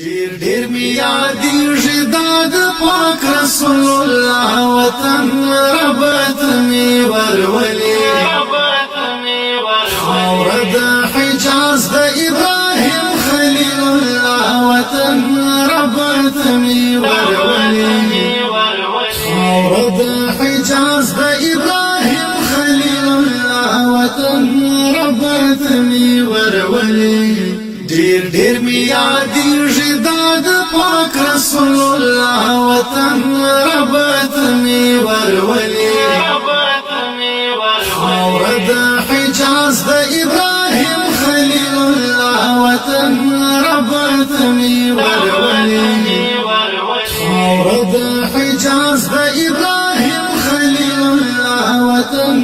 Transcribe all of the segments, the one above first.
ډیر ډیر می یادېږي دا د پاک رسول الله وطن ربت می ورولې خاوره د حجاز د ابراهیم خلیل الله وطن ربت می ورولې خاوره د حجاز د ابراهیم خلیل الله وطن ربت می ورولې ډیر ډیر می یادېږي دا د پاک رسول الله وطن ربت می ورولې خاوره د حجاز د ابراهیم خلیل الله وطن ربت می ورولې خاوره د حجاز د ابراهیم خلیل الله وطن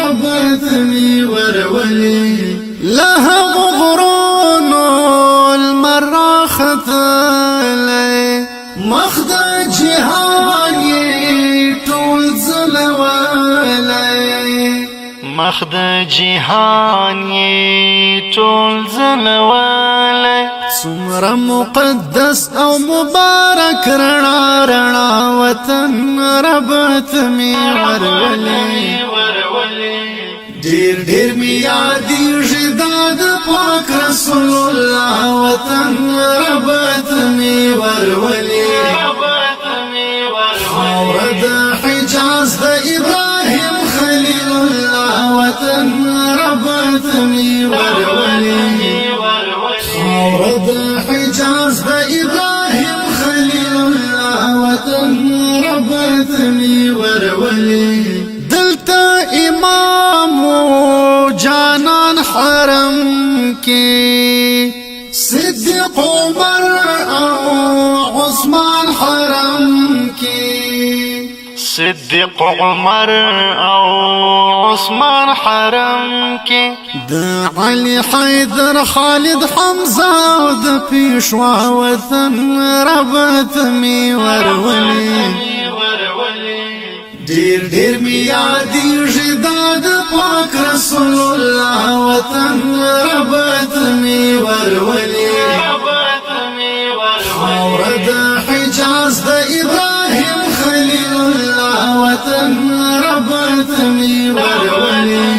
ربت می ورولې له مخد جهان ټول زلوالای مخد جهان ټول زلوالای څومره مقدس او مبارک رڼا رڼا وطن ربت می ورولې ډیر ډیر می یادېږي دا د پاک رسول الله وطن ربت می ورولې خاوره د حجاز د ابراهیم خلیل الله وطن ربت می ورولې خاوره د حجاز د ابراهیم خلیل الله وطن ربت می ورولې دلته امام جانان حرم کې صدیق عمر او عثمان حرم کې صدیق عمر او عثمان حرم کې د علي حیدر خالد حمزه او د پیشوا وطن ربت می ورولې ډیر ډیر می یادېږي دا د پاک رسول الله وطن ربت می ورولې خاوره د حجاز د ابراهیم خلیل الله وطن ربت می ورولې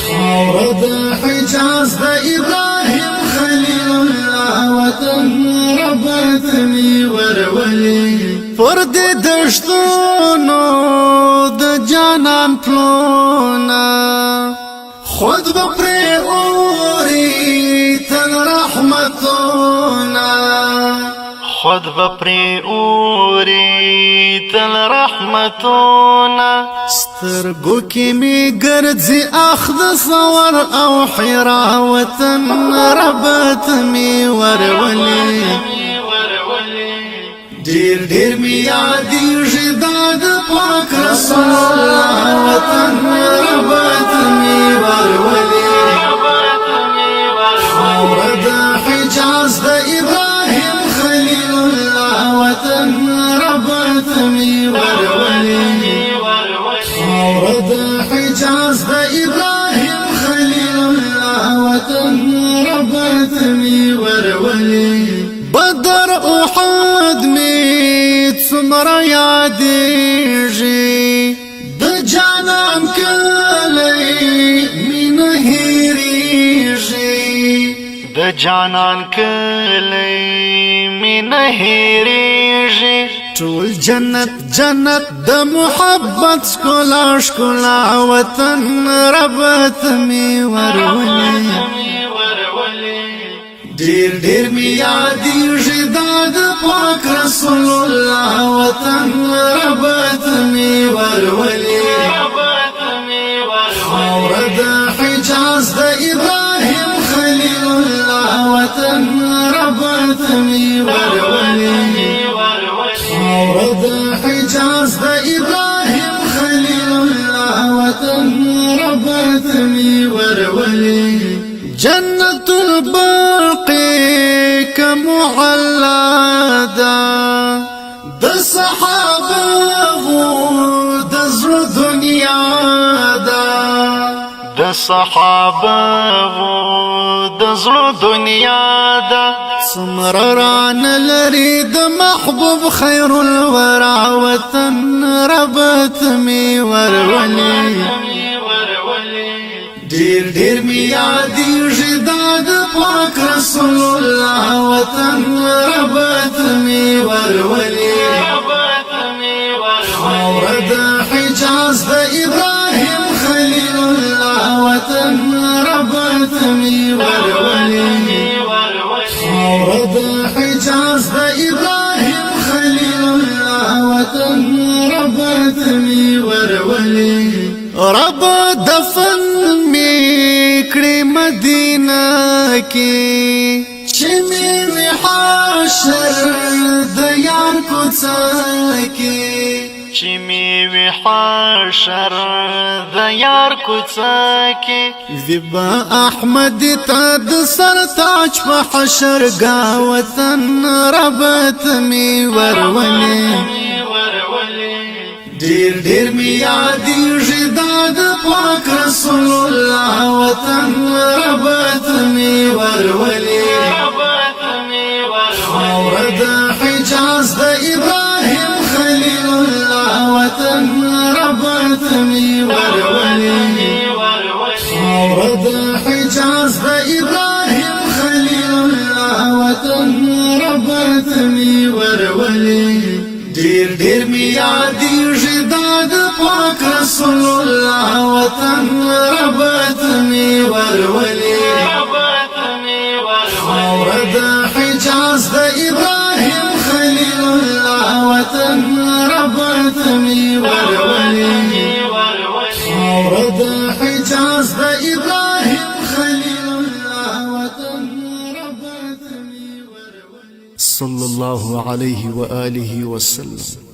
خاوره د حجاز د ابراهیم خلیل الله وطن ربت می ورولې پر دې دشتونو د جانان پلونا خود بپری اوری تن رحمتونا خود بپری اوری تل رحمتونا سترګو کې می ګرځي اخذ صور او حرا وطن ربت می ورولې ډیر ډیر می یادېږي دا د پاک رسول الله وطن ربت می ورولې خاوره د حجاز د ابراهیم خلیل الله وطن ربت می ورولې خاوره د حجاز د ابراهیم خلیل الله وطن ربت می ورولې بدر احد می څومره یادېږي د جانان کلی می نه هېرېږي د جانان کلی می نه هېرېږي ټول جنت جنت د محبت ښکلا ښکلا وطن ربت می ورولې ډیر ډیر می یادېږي دا د پاک رسول الله وطن ربت می ورولې خاوره د حجاز د ابراهیم خلیل الله وطن ربت می ورولې خاوره د حجاز د ابراهیم خلیل الله وطن ربت می ورولې جنت الباقي كمعلدا د صحابه د زړه دنیا دا د صحابه د زړه دنیا ده سمرران لري د محبوب خیر الورع وطن ربت می ورولي ډیر ډیر می یادېږي دا د پاک رسول الله وطن ربت می ورولي خاوره د حجاز د ابراهیم خلیل الله وطن ربت می ورولي خاوره د حجاز د ابراهیم خلیل الله وطن ربت می ورولي رب دفن می کړي مدینه کې چې می حشر د یار کوڅه کې چې می وی حشر د یار کوڅه کې ذبا احمد تا د سر تاج په حشر گا وطن ربت می ورولي ډیر ډیر می یادېږي دا د پاک رسول الله وطن ربت می ورولي خاوره د حجاز د ابراهیم خلیل الله وطن ربت می ورولي خاوره د حجاز د ابراهیم خلیل الله وطن ربت می ورولي ډیر ډیر می یادېږي دا د پاک رسول الله وطن ربت می ورولي خاوره د حجاز د ابراهیم خلیل الله وطن ربت می ورولي خاوره د حجاز د ابراهیم خلیل الله وطن ربت می ورولي صلى الله عليه وآله وسلم.